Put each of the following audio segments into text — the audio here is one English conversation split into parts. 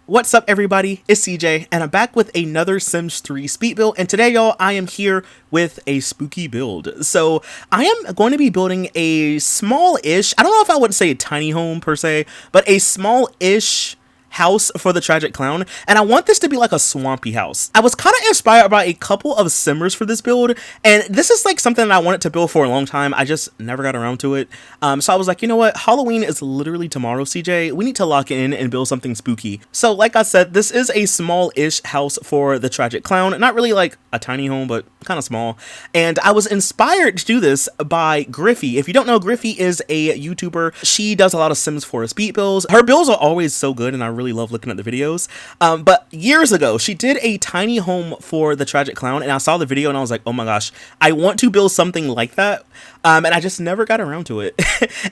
What's up, everybody? It's CJ, and I'm back with another Sims 3 speed build, and today, y'all, I am here with a spooky build. So, I am going to be building a small-ish, I don't know if I would say a tiny home, per se, but a small-ish house for the tragic clown, and I want this to be like a swampy house. I was kind of inspired by a couple of simmers for this build, and this is like something that I wanted to build for a long time. I just never got around to it. So I was like, you know what, Halloween is literally tomorrow, CJ. We need to lock in and build something spooky. So like I said, this is a small-ish house for the tragic clown. Not really like a tiny home, but kind of small. And I was inspired to do this by Griffy. If you don't know, Griffy is a YouTuber. She does a lot of Sims 4 speed builds. Her builds are always so good, and I really love looking at the videos. But years ago, she did a tiny home for the tragic clown, and I saw the video and I was like, oh my gosh, I want to build something like that. And I just never got around to it.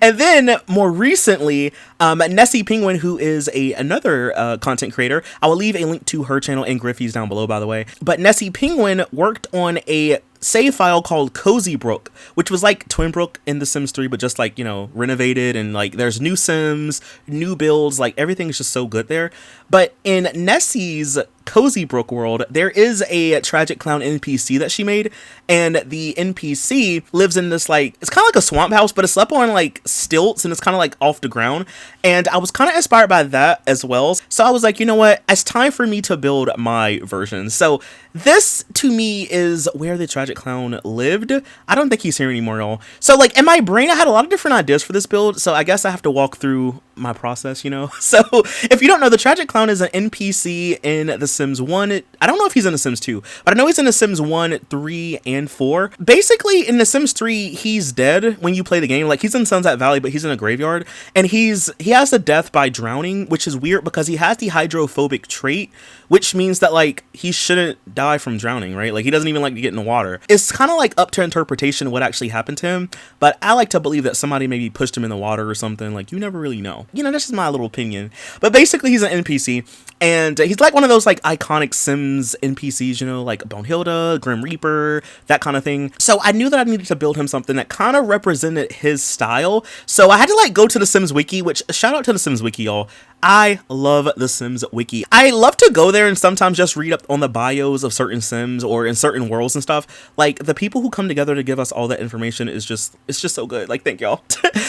And then more recently, Nessie Penguin, who is another content creator, I will leave a link to her channel and Griffy's down below, by the way. But Nessie Penguin worked on a save file called Cozy Brook, which was like Twin Brook in The Sims 3, but just like, you know, renovated, and like there's new Sims, new builds, like everything's just so good there. But in Nessie's Cozy Brook world, there is a tragic clown NPC that she made, and the NPC lives in this, like, it's kind of like a swamp house, but it's up on like stilts, and it's kind of like off the ground. And I was kind of inspired by that as well. So I was like, you know what, it's time for me to build my version. So this to me is where the tragic clown lived. I don't think he's here anymore, y'all. So like in my brain, I had a lot of different ideas for this build, so I guess I have to walk through my process, you know. So if you don't know, the tragic clown is an NPC in The Sims 1. I don't know if he's in The Sims 2, but I know he's in The Sims 1, 3, and 4. Basically, in The Sims 3, he's dead when you play the game. Like, he's in Sunset Valley, but he's in a graveyard, and he has a death by drowning, which is weird because he has the hydrophobic trait, which means that, like, he shouldn't die from drowning, right? Like, he doesn't even like to get in the water. It's kind of like up to interpretation what actually happened to him, but I like to believe that somebody maybe pushed him in the water or something. Like, you never really know. You know, that's just my little opinion. But basically, he's an NPC, and he's like one of those, like, iconic Sims NPCs, you know, like Bonehilda, Grim Reaper, that kind of thing. So I knew that I needed to build him something that kind of represented his style. So I had to, like, go to the Sims Wiki, which, shout out to the Sims Wiki, y'all. I love the Sims Wiki. I love to go there and sometimes just read up on the bios of certain Sims or in certain worlds and stuff. Like, the people who come together to give us all that information is just, it's just so good. Like, thank y'all.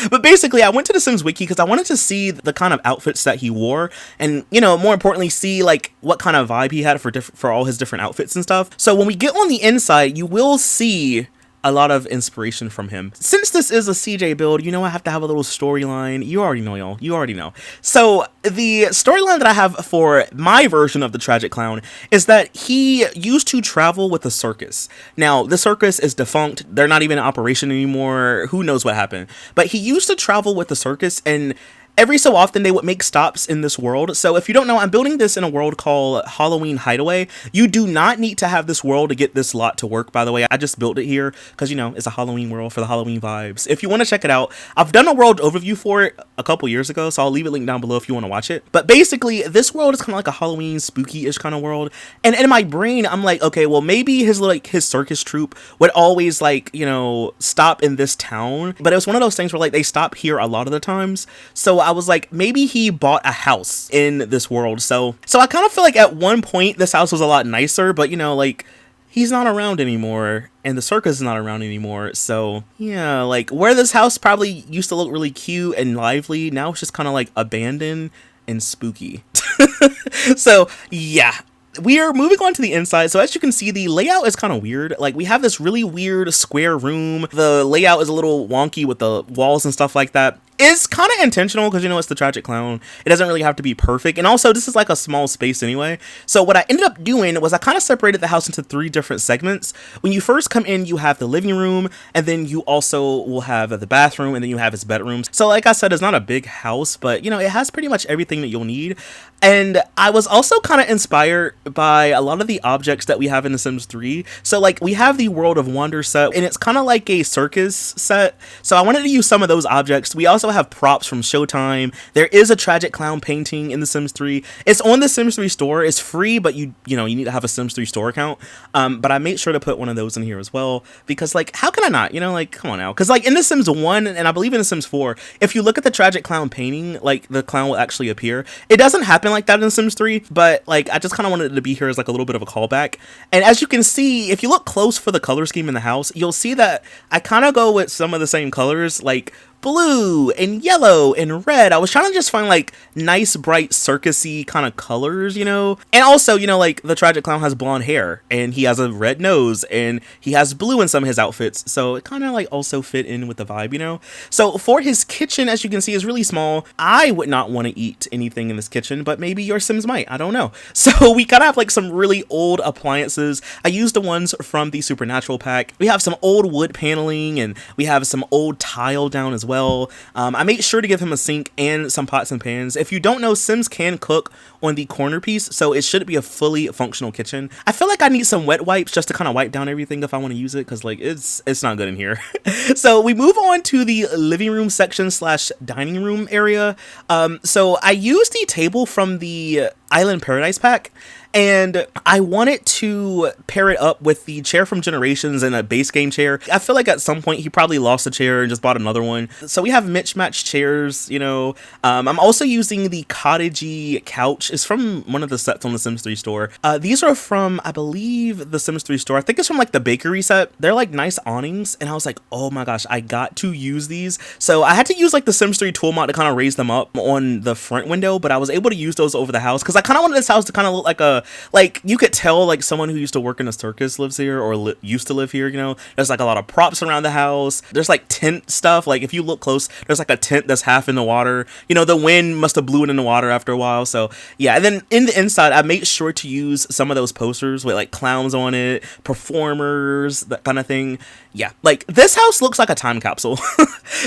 But basically, I went to the Sims Wiki because I wanted to see the kind of outfits that he wore, and, you know, more importantly, see like what kind of vibe he had for all his different outfits and stuff. So when we get on the inside, you will see a lot of inspiration from him. Since this is a CJ build, you know, I have to have a little storyline. You already know, y'all. You already know. So the storyline that I have for my version of the tragic clown is that he used to travel with a circus. Now, the circus is defunct. They're not even in operation anymore. Who knows what happened? But he used to travel with the circus, and every so often, they would make stops in this world. So if you don't know, I'm building this in a world called Halloween Hideaway. You do not need to have this world to get this lot to work, by the way. I just built it here because, you know, it's a Halloween world for the Halloween vibes. If you want to check it out, I've done a world overview for it a couple years ago, so I'll leave a link down below if you want to watch it. But basically, this world is kind of like a Halloween spooky-ish kind of world. And in my brain, I'm like, okay, well, maybe his circus troupe would always, like, you know, stop in this town. But it was one of those things where, like, they stop here a lot of the times. So I was like, maybe he bought a house in this world. So I kind of feel like at one point this house was a lot nicer, but, you know, like, he's not around anymore and the circus is not around anymore. So yeah, like, where this house probably used to look really cute and lively, now it's just kind of like abandoned and spooky. So yeah, we are moving on to the inside. So as you can see, the layout is kind of weird. Like, we have this really weird square room. The layout is a little wonky with the walls and stuff like that. It's kind of intentional because, you know, it's the tragic clown. It doesn't really have to be perfect. And also, this is like a small space anyway. So what I ended up doing was I kind of separated the house into 3 different segments. When you first come in, you have the living room, and then you also will have the bathroom, and then you have his bedrooms. So like I said, it's not a big house, but, you know, it has pretty much everything that you'll need. And I was also kind of inspired by a lot of the objects that we have in The Sims 3. So, like, we have the World of Wonder set, and it's kind of like a circus set. So I wanted to use some of those objects. We also also have props from Showtime. There is a Tragic Clown painting in The Sims 3. It's on The Sims 3 store. It's free, but you need to have a Sims 3 store account. But I made sure to put one of those in here as well because, like, how can I not? Like, come on now. Because, like, in The Sims 1 and I believe in The Sims 4, if you look at the Tragic Clown painting, like, the clown will actually appear. It doesn't happen like that in Sims 3, but, like, I just kind of wanted it to be here as, like, a little bit of a callback. And as you can see, if you look close for the color scheme in the house, you'll see that I kind of go with some of the same colors, like blue and yellow and red. I was trying to just find like nice, bright, circusy kind of colors, And also, like the Tragic Clown has blonde hair and he has a red nose and he has blue in some of his outfits. So it kind of like also fit in with the vibe, So for his kitchen, as you can see, is really small. I would not want to eat anything in this kitchen, but maybe your Sims might. I don't know. So we kind of have like some really old appliances. I used the ones from the Supernatural pack. We have some old wood paneling and we have some old tile down as well. I made sure to give him a sink and some pots and pans. If you don't know, Sims can cook on the corner piece, so it should be a fully functional kitchen. I feel like I need some wet wipes just to kind of wipe down everything if I want to use it, because like it's not good in here. So we move on to the living room section / dining room area. So I used the table from the Island Paradise pack, and I wanted to pair it up with the chair from Generations and a base game chair. I feel like at some point he probably lost a chair and just bought another one. So we have mismatched chairs, I'm also using the cottagey couch. It's from one of the sets on the Sims 3 store. These are from, I believe, the Sims 3 store. I think it's from like the bakery set. They're like nice awnings, and I was like, oh my gosh, I got to use these. So I had to use like the Sims 3 tool mod to kind of raise them up on the front window, but I was able to use those over the house because I kind of wanted this house to kind of look like you could tell like someone who used to work in a circus lives here or used to live here. There's like a lot of props around the house. There's like tent stuff. Like if you look close, there's like a tent that's half in the water. The wind must have blew it in the water after a while. So yeah, and then in the inside, I made sure to use some of those posters with like clowns on it, performers, that kind of thing. Yeah, like this house looks like a time capsule.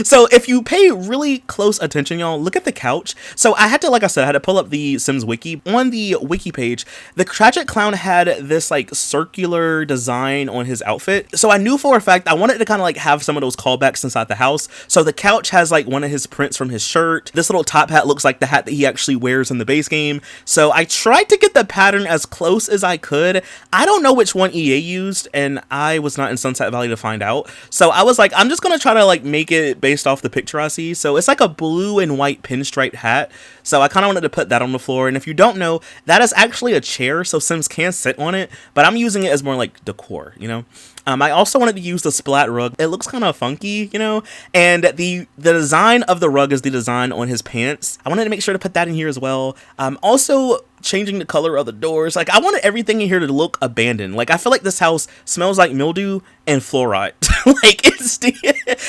So if you pay really close attention, y'all, look at the couch. So I had to pull up the Sims wiki. On the wiki page, the Tragic Clown had this like circular design on his outfit. So I knew for a fact I wanted to kind of like have some of those callbacks inside the house. So the couch has like one of his prints from his shirt. This little top hat looks like the hat that he actually wears in the base game. So I tried to get the pattern as close as I could. I don't know which one EA used, and I was not in Sunset Valley to find out. So I was like, I'm just gonna try to like make it based off the picture I see. So it's like a blue and white pinstripe hat. So I kind of wanted to put that on the floor. And if you don't know, that is actually a chair, so Sims can sit on it, but I'm using it as more like decor, I also wanted to use the splat rug. It looks kind of funky, and the design of the rug is the design on his pants. I wanted to make sure to put that in here as well. Also changing the color of the doors. Like I wanted everything in here to look abandoned. Like I feel like this house smells like mildew and fluoride. Like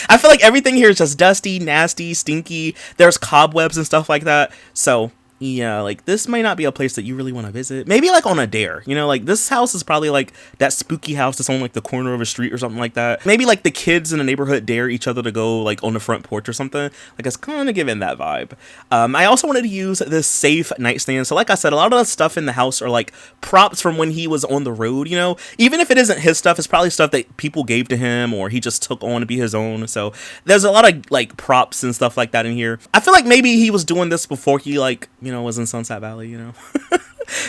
I feel like everything here is just dusty, nasty, stinky. There's cobwebs and stuff like that. So yeah, like this might not be a place that you really want to visit. Maybe like on a dare, like this house is probably like that spooky house that's on like the corner of a street or something like that. Maybe like the kids in the neighborhood dare each other to go like on the front porch or something. Like it's kind of giving that vibe. I also wanted to use this safe nightstand. So like I said, a lot of the stuff in the house are like props from when he was on the road, even if it isn't his stuff, it's probably stuff that people gave to him or he just took on to be his own. So there's a lot of like props and stuff like that in here. I feel like maybe he was doing this before he was in Sunset Valley,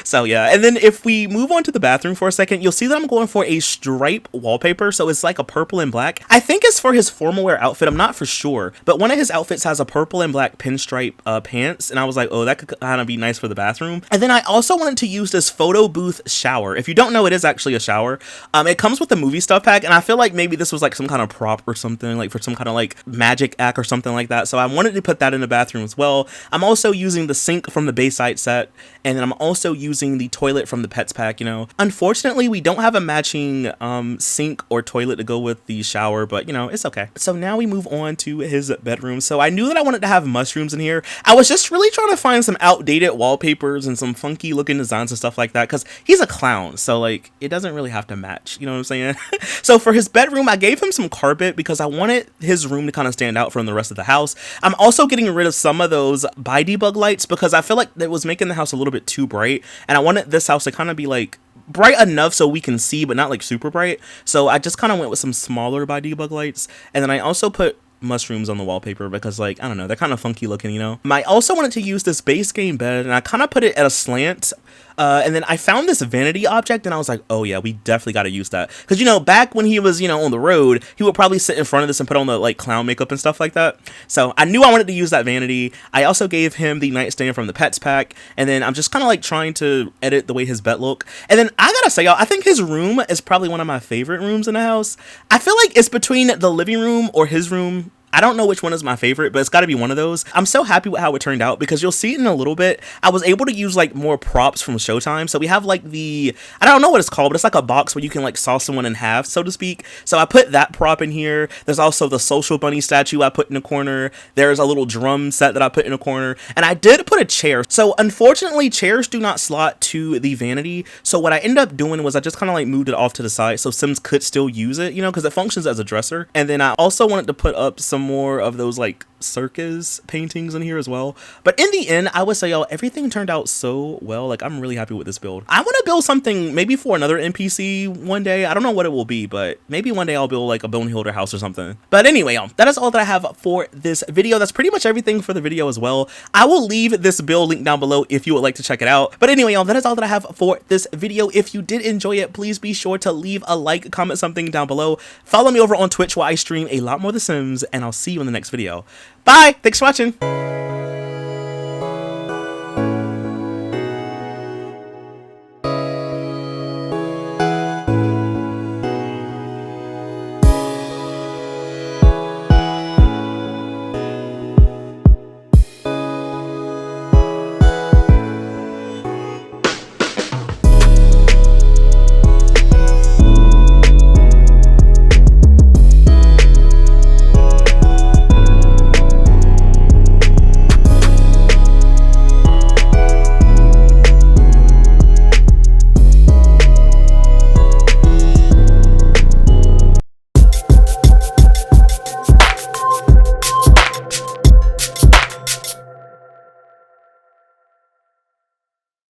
So yeah, and then if we move on to the bathroom for a second, you'll see that I'm going for a stripe wallpaper. So it's like a purple and black. I think it's for his formal wear outfit. I'm not for sure, but one of his outfits has a purple and black pinstripe pants, and I was like, oh, that could kind of be nice for the bathroom. And then I also wanted to use this photo booth shower. If you don't know, it is actually a shower. It comes with the movie stuff pack, and I feel like maybe this was like some kind of prop or something, like for some kind of like magic act or something like that. So I wanted to put that in the bathroom as well. I'm also using the sink from the Bayside set, and then I'm also using the toilet from the Pets pack. Unfortunately, we don't have a matching sink or toilet to go with the shower, but it's okay. So now we move on to his bedroom. So I knew that I wanted to have mushrooms in here. I was just really trying to find some outdated wallpapers and some funky looking designs and stuff like that, because he's a clown, so like it doesn't really have to match, you know what I'm saying? So for his bedroom, I gave him some carpet because I wanted his room to kind of stand out from the rest of the house. I'm also getting rid of some of those by debug lights because I feel like it was making the house a little bit too bright, and I wanted this house to kind of be like bright enough so we can see, but not like super bright. So I just kind of went with some smaller by debug lights, and then I also put mushrooms on the wallpaper because, like, I don't know, they're kind of funky looking, you know. I also wanted to use this base game bed, and I kind of put it at a slant. And then I found this vanity object, and I was like, oh yeah, we definitely got to use that. Because, you know, back when he was, you know, on the road, he would probably sit in front of this and put on the, like, clown makeup and stuff like that. So I knew I wanted to use that vanity. I also gave him the nightstand from the Pets pack. And then I'm just kind of, like, trying to edit the way his bed look. And then I gotta say, y'all, I think his room is probably one of my favorite rooms in the house. I feel like it's between the living room or his room. I don't know which one is my favorite, but it's got to be one of those. I'm so happy with how it turned out because you'll see it in a little bit. I was able to use like more props from Showtime. So we have like I don't know what it's called, but it's like a box where you can like saw someone in half, so to speak. So I put that prop in here. There's also the social bunny statue I put in a corner. There's a little drum set that I put in a corner. And I did put a chair. So unfortunately, chairs do not slot to the vanity. So what I ended up doing was I just kind of like moved it off to the side so Sims could still use it, you know, because it functions as a dresser. And then I also wanted to put up some more of those like circus paintings in here as well. But in the end, I would say, y'all, everything turned out so well. Like, I'm really happy with this build. I want to build something maybe for another NPC one day. I don't know what it will be, but maybe one day I'll build like a bone hilder house or something. But anyway, y'all, that is all that I have for this video. That's pretty much everything for the video as well. I will leave this build link down below if you would like to check it out. But anyway, y'all, that is all that I have for this video. If you did enjoy it, please be sure to leave a like, comment something down below. Follow me over on Twitch where I stream a lot more The Sims, and I'll see you in the next video. Bye! Thanks for watching!